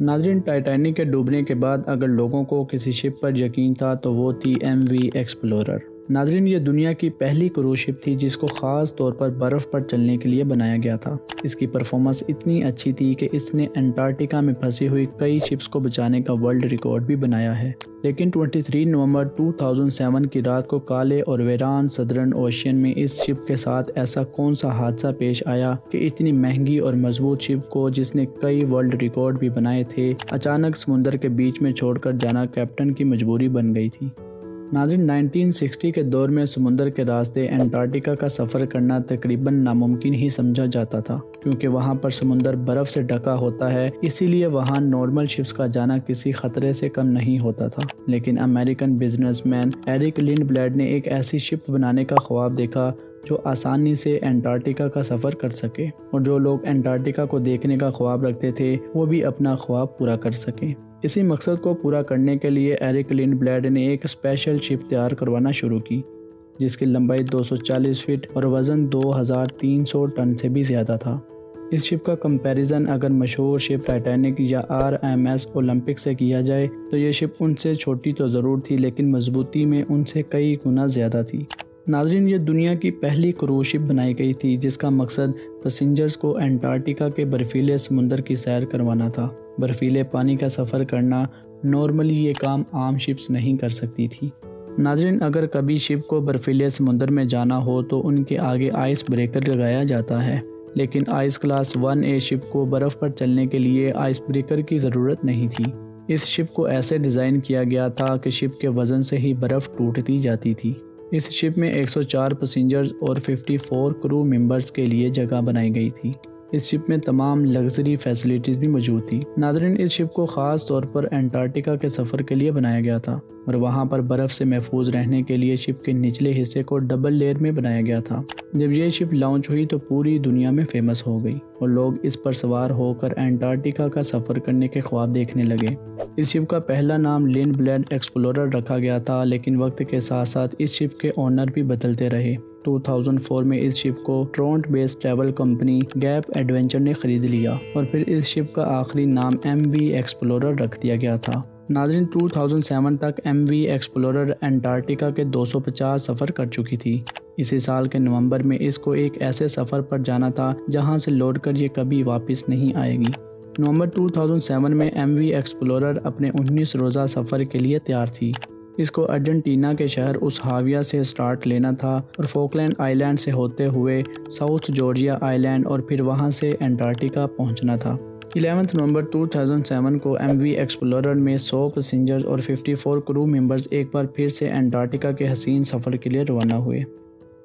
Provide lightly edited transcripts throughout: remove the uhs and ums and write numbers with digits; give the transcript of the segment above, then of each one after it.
नाज़रीन, टाइटैनिक के डूबने के बाद अगर लोगों को किसी शिप पर यकीन था तो वो थी MV एक्सप्लोरर। नाज़रीन, ये दुनिया की पहली क्रूज शिप थी जिसको ख़ास तौर पर बर्फ़ पर चलने के लिए बनाया गया था। इसकी परफॉर्मेंस इतनी अच्छी थी कि इसने अंटार्कटिका में फंसी हुई कई शिप्स को बचाने का वर्ल्ड रिकॉर्ड भी बनाया है। लेकिन 23 नवंबर 2007 की रात को काले और वीरान सदर्न ओशियन में इस शिप के साथ ऐसा कौन सा हादसा पेश आया कि इतनी महंगी और मजबूत शिप को, जिसने कई वर्ल्ड रिकॉर्ड भी बनाए थे, अचानक समुद्र के बीच में छोड़कर जाना कैप्टन की मजबूरी बन गई थी। नाज़रीन, 1960 के दौर में समुद्र के रास्ते अंटार्कटिका का सफ़र करना तकरीबन नामुमकिन ही समझा जाता था, क्योंकि वहाँ पर समुद्र बर्फ़ से ढका होता है। इसीलिए वहाँ नॉर्मल शिप्स का जाना किसी खतरे से कम नहीं होता था। लेकिन अमेरिकन बिजनेसमैन एरिक लिंडब्लेड ने एक ऐसी शिप बनाने का ख्वाब देखा जो आसानी से अंटार्कटिका का सफ़र कर सके, और जो लोग अंटार्कटिका को देखने का ख्वाब रखते थे वो भी अपना ख्वाब पूरा कर सकें। इसी मकसद को पूरा करने के लिए एरिक लिंडब्लेड ने एक स्पेशल शिप तैयार करवाना शुरू की, जिसकी लंबाई 240 फीट और वज़न 2300 टन से भी ज़्यादा था। इस शिप का कंपैरिजन अगर मशहूर शिप टाइटैनिक या RMS ओलंपिक से किया जाए तो ये शिप उनसे छोटी तो ज़रूर थी, लेकिन मजबूती में उनसे कई गुना ज़्यादा थी। नाज़रीन, ये दुनिया की पहली क्रूज शिप बनाई गई थी जिसका मकसद पैसेंजर्स को अंटार्कटिका के बर्फीले समुद्र की सैर करवाना था। बर्फीले पानी का सफ़र करना नॉर्मली ये काम आम शिप्स नहीं कर सकती थी। नाज़रीन, अगर कभी शिप को बर्फीले समुद्र में जाना हो तो उनके आगे आइस ब्रेकर लगाया जाता है, लेकिन आइस क्लास 1A शिप को बर्फ़ पर चलने के लिए आइस ब्रेकर की ज़रूरत नहीं थी। इस शिप को ऐसे डिज़ाइन किया गया था कि शिप के वज़न से ही बर्फ़ टूटती जाती थी। इस शिप में 104 पैसेंजर्स और 54 क्रू मेंबर्स के लिए जगह बनाई गई थी। इस शिप में तमाम लग्जरी फैसिलिटीज़ भी मौजूद थी। नाज़रीन, इस शिप को ख़ास तौर पर अंटार्कटिका के सफ़र के लिए बनाया गया था, और वहाँ पर बर्फ़ से महफूज रहने के लिए शिप के निचले हिस्से को डबल लेयर में बनाया गया था। जब ये शिप लॉन्च हुई तो पूरी दुनिया में फेमस हो गई और लोग इस पर सवार होकर अंटार्कटिका का सफ़र करने के ख्वाब देखने लगे। इस शिप का पहला नाम लिंडब्लेड एक्सप्लोरर रखा गया था, लेकिन वक्त के साथ साथ इस शिप के ओनर भी बदलते रहे। 2004 में इस शिप को Toronto based travel company gap adventure ने खरीद लिया और फिर इस शिप का आखिरी नाम MV एक्सप्लोरर रख दिया गया था। नाज़रीन, 2007 तक MV एक्सप्लोरर अंटार्कटिका के 250 सफ़र कर चुकी थी। इसी साल के नवंबर में इसको एक ऐसे सफ़र पर जाना था जहां से लौटकर ये कभी वापस नहीं आएगी। नवंबर 2007 में MV एक्सप्लोरर अपने 19 रोज़ा सफ़र के लिए तैयार थी। इसको अर्जेंटीना के शहर उसहाविया से स्टार्ट लेना था और फोकलैंड आइलैंड से होते हुए साउथ जॉर्जिया आइलैंड और फिर वहां से अंटार्कटिका पहुंचना था। 11 नवंबर 2007 को MV एक्सप्लोरर में 100 पैसेंजर्स और 54 क्रू मेंबर्स एक बार फिर से अंटार्कटिका के हसीन सफ़र के लिए रवाना हुए।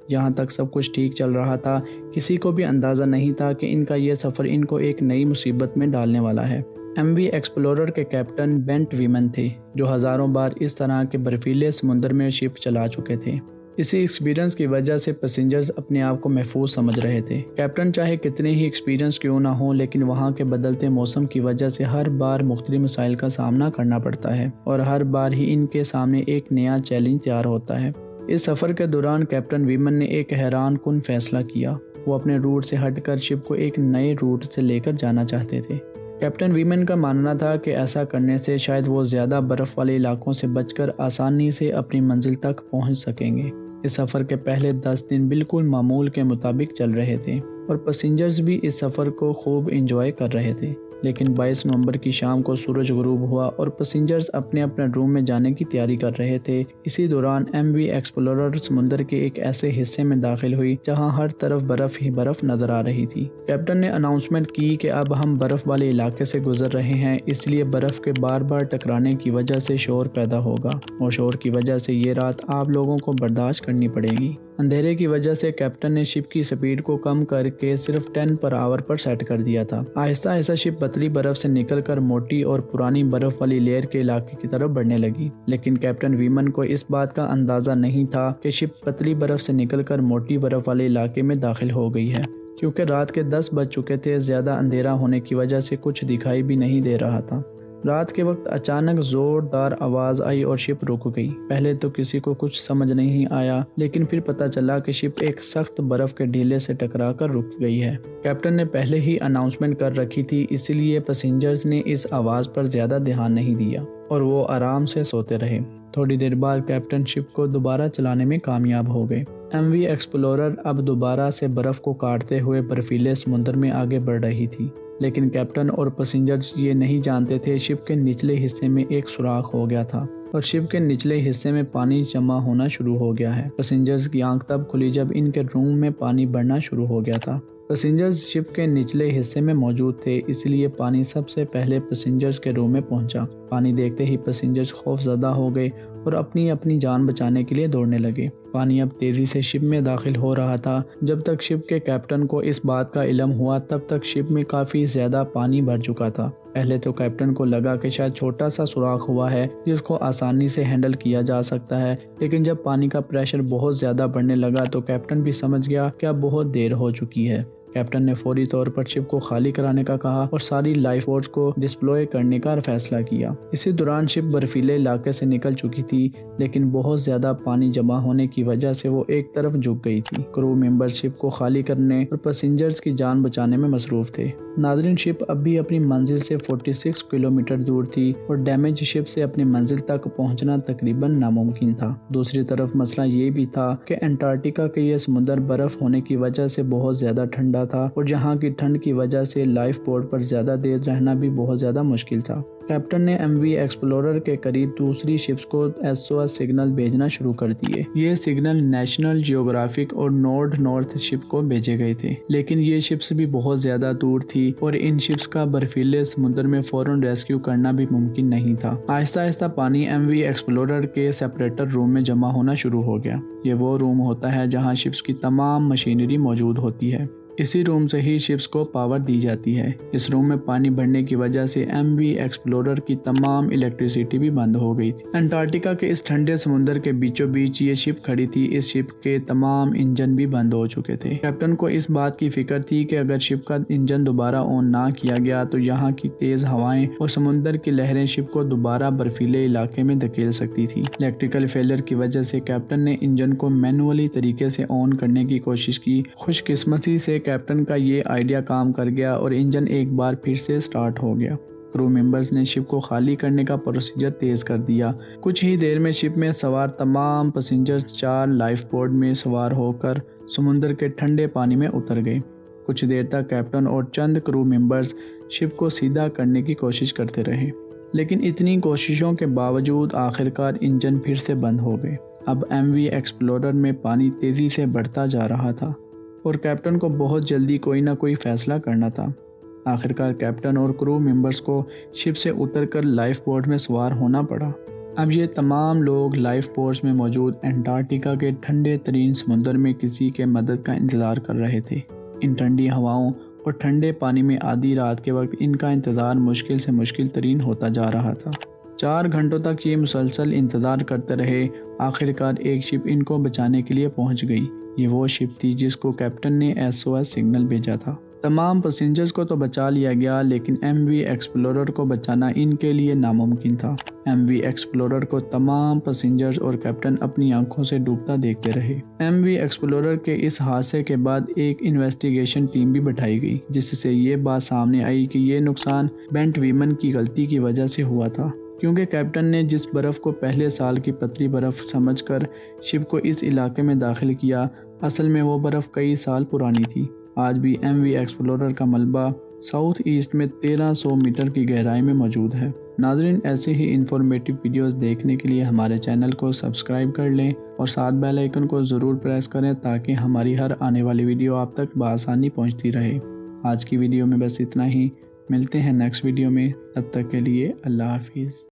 जहाँ तक सब कुछ ठीक चल रहा था, किसी को भी अंदाज़ा नहीं था कि इनका ये सफ़र इनको एक नई मुसीबत में डालने वाला है। MV एक्सप्लोरर के कैप्टन बेंट वीमन थे, जो हज़ारों बार इस तरह के बर्फीले समुद्र में शिप चला चुके थे। इसी एक्सपीरियंस की वजह से पैसेंजर्स अपने आप को महफूज समझ रहे थे। कैप्टन चाहे कितने ही एक्सपीरियंस क्यों ना हो, लेकिन वहाँ के बदलते मौसम की वजह से हर बार मुख्तलिफ मसाइल का सामना करना पड़ता है और हर बार ही इनके सामने एक नया चैलेंज तैयार होता है। इस सफ़र के दौरान कैप्टन वीमन ने एक हैरान कुन फैसला किया। वो अपने रूट से हटकर शिप को एक नए रूट से लेकर जाना चाहते थे। कैप्टन वीमन का मानना था कि ऐसा करने से शायद वो ज़्यादा बर्फ़ वाले इलाकों से बचकर आसानी से अपनी मंजिल तक पहुंच सकेंगे। इस सफ़र के पहले 10 दिन बिल्कुल मामूल के मुताबिक चल रहे थे और पैसेंजर्स भी इस सफ़र को खूब एंजॉय कर रहे थे। लेकिन 22 नवंबर की शाम को सूरज गुरूब हुआ और पैसेंजर्स अपने अपने रूम में जाने की तैयारी कर रहे थे। इसी दौरान MV एक्सप्लोरर समुद्र के एक ऐसे हिस्से में दाखिल हुई जहां हर तरफ बर्फ़ ही बर्फ़ नज़र आ रही थी। कैप्टन ने अनाउंसमेंट की कि अब हम बर्फ़ वाले इलाके से गुजर रहे हैं, इसलिए बर्फ़ के बार बार टकराने की वजह से शोर पैदा होगा और शोर की वजह से ये रात आप लोगों को बर्दाश्त करनी पड़ेगी। अंधेरे की वजह से कैप्टन ने शिप की स्पीड को कम करके सिर्फ 10 पर आवर पर सेट कर दिया था। आहिस्ता आहिस्ता शिप पतली बर्फ से निकलकर मोटी और पुरानी बर्फ वाली लेयर के इलाके की तरफ बढ़ने लगी, लेकिन कैप्टन वीमन को इस बात का अंदाजा नहीं था कि शिप पतली बर्फ से निकलकर मोटी बर्फ वाले इलाके में दाखिल हो गई है, क्योंकि रात के 10 बज चुके थे। ज़्यादा अंधेरा होने की वजह से कुछ दिखाई भी नहीं दे रहा था। रात के वक्त अचानक जोरदार आवाज़ आई और शिप रुक गई। पहले तो किसी को कुछ समझ नहीं आया, लेकिन फिर पता चला कि शिप एक सख्त बर्फ के ढीले से टकराकर रुक गई है। कैप्टन ने पहले ही अनाउंसमेंट कर रखी थी, इसलिए पैसेंजर्स ने इस आवाज़ पर ज़्यादा ध्यान नहीं दिया और वो आराम से सोते रहे। थोड़ी देर बाद कैप्टन शिप को दोबारा चलाने में कामयाब हो गए। MV एक्सप्लोरर अब दोबारा से बर्फ़ को काटते हुए बर्फीले समुद्र में आगे बढ़ रही थी, लेकिन कैप्टन और पैसेंजर्स ये नहीं जानते थे शिप के निचले हिस्से में एक सुराख हो गया था और शिप के निचले हिस्से में पानी जमा होना शुरू हो गया है। पैसेंजर्स की आंख तब खुली जब इनके रूम में पानी बढ़ना शुरू हो गया था। पैसेंजर्स शिप के निचले हिस्से में मौजूद थे, इसलिए पानी सबसे पहले पैसेंजर्स के रूम में पहुंचा। पानी देखते ही पैसेंजर्स खौफजदा हो गए और अपनी अपनी जान बचाने के लिए दौड़ने लगे। पानी अब तेज़ी से शिप में दाखिल हो रहा था। जब तक शिप के कैप्टन को इस बात का इल्म हुआ, तब तक शिप में काफ़ी ज़्यादा पानी भर चुका था। पहले तो कैप्टन को लगा कि शायद छोटा सा सुराख हुआ है जिसको आसानी से हैंडल किया जा सकता है, लेकिन जब पानी का प्रेशर बहुत ज़्यादा बढ़ने लगा तो कैप्टन भी समझ गया कि अब बहुत देर हो चुकी है। कैप्टन ने फौरी तौर पर शिप को खाली कराने का कहा और सारी लाइफ बोट्स को डिप्लॉय करने का फैसला किया। इसी दौरान शिप बर्फीले इलाके से निकल चुकी थी, लेकिन बहुत ज़्यादा पानी जमा होने की वजह से वो एक तरफ झुक गई थी। क्रू मेंबर शिप को खाली करने और पैसेंजर्स की जान बचाने में मसरूफ थे। नाज़रीन, शिप अब भी अपनी मंजिल से 46 किलोमीटर दूर थी और डैमेज शिप से अपनी मंजिल तक पहुंचना तकरीबन नामुमकिन था। दूसरी तरफ मसला ये भी था कि अंटार्कटिका के ये समुद्र बर्फ होने की वजह से बहुत ज़्यादा ठंडा था और जहाँ की ठंड की वजह से लाइफ बोट पर ज़्यादा देर रहना भी बहुत ज़्यादा मुश्किल था। कैप्टन ने MV एक्सप्लोरर के करीब दूसरी शिप्स को SOS सिग्नल भेजना शुरू कर दिए। ये सिग्नल नेशनल जियोग्राफिक और नॉर्थ शिप को भेजे गए थे, लेकिन ये शिप्स भी बहुत ज़्यादा दूर थी और इन शिप्स का बर्फीले समुद्र में फ़ौरन रेस्क्यू करना भी मुमकिन नहीं था। आहिस्ता आहिस्ता पानी MV एक्सप्लोरर के सेपरेटर रूम में जमा होना शुरू हो गया। ये वो रूम होता है जहाँ शिप्स की तमाम मशीनरी मौजूद होती है। इसी रूम से ही शिप्स को पावर दी जाती है। इस रूम में पानी बढ़ने की वजह से MV एक्सप्लोरर की तमाम इलेक्ट्रिसिटी भी बंद हो गई थी। अंटार्कटिका के इस ठंडे समुद्र के बीचों बीच ये शिप खड़ी थी। इस शिप के तमाम इंजन भी बंद हो चुके थे। कैप्टन को इस बात की फिक्र थी कि अगर शिप का इंजन दोबारा ऑन ना किया गया तो यहाँ की तेज हवाएं और समुद्र की लहरें शिप को दोबारा बर्फीले इलाके में धकेल सकती थी। इलेक्ट्रिकल फेलियर की वजह से कैप्टन ने इंजन को मैनुअली तरीके से ऑन करने की कोशिश की। खुशकिस्मती से कैप्टन का ये आइडिया काम कर गया और इंजन एक बार फिर से स्टार्ट हो गया। क्रू मेंबर्स ने शिप को खाली करने का प्रोसीजर तेज कर दिया। कुछ ही देर में शिप में सवार तमाम पैसेंजर्स 4 लाइफ बोट में सवार होकर समुद्र के ठंडे पानी में उतर गए। कुछ देर तक कैप्टन और चंद क्रू मेंबर्स शिप को सीधा करने की कोशिश करते रहे, लेकिन इतनी कोशिशों के बावजूद आखिरकार इंजन फिर से बंद हो गए। अब MV एक्सप्लोरर में पानी तेज़ी से बढ़ता जा रहा था और कैप्टन को बहुत जल्दी कोई ना कोई फैसला करना था। आखिरकार कैप्टन और क्रू मेंबर्स को शिप से उतरकर लाइफ बोट में सवार होना पड़ा। अब ये तमाम लोग लाइफ बोट्स में मौजूद अंटार्कटिका के ठंडे तरीन समुद्र में किसी के मदद का इंतज़ार कर रहे थे। इन ठंडी हवाओं और ठंडे पानी में आधी रात के वक्त इनका इंतज़ार मुश्किल से मुश्किल तरीन होता जा रहा था। 4 घंटों तक ये मुसलसल इंतज़ार करते रहे। आखिरकार एक शिप इनको बचाने के लिए पहुंच गई। ये वो शिप थी जिसको कैप्टन ने SOS सिग्नल भेजा था। तमाम पैसेंजर्स को तो बचा लिया गया, लेकिन MV एक्सप्लोरर को बचाना इनके लिए नामुमकिन था। MV एक्सप्लोरर को तमाम पैसेंजर्स और कैप्टन अपनी आंखों से डूबता देखते रहे। MV एक्सप्लोरर के इस हादसे के बाद एक इन्वेस्टिगेशन टीम भी बैठाई गई, जिससे ये बात सामने आई कि ये नुकसान बेंट वीमन की गलती की वजह से हुआ था, क्योंकि कैप्टन ने जिस बर्फ़ को पहले साल की पतली बर्फ़ समझकर शिप को इस इलाके में दाखिल किया, असल में वो बर्फ़ कई साल पुरानी थी। आज भी MV एक्सप्लोरर का मलबा साउथ ईस्ट में 1300 मीटर की गहराई में मौजूद है। नाज़रीन, ऐसे ही इंफॉर्मेटिव वीडियोस देखने के लिए हमारे चैनल को सब्सक्राइब कर लें और साथ बेल आइकन को ज़रूर प्रेस करें ताकि हमारी हर आने वाली वीडियो आप तक बआसानी पहुंचती रहे। आज की वीडियो में बस इतना ही। मिलते हैं नेक्स्ट वीडियो में, तब तक के लिए अल्लाह हाफिज़।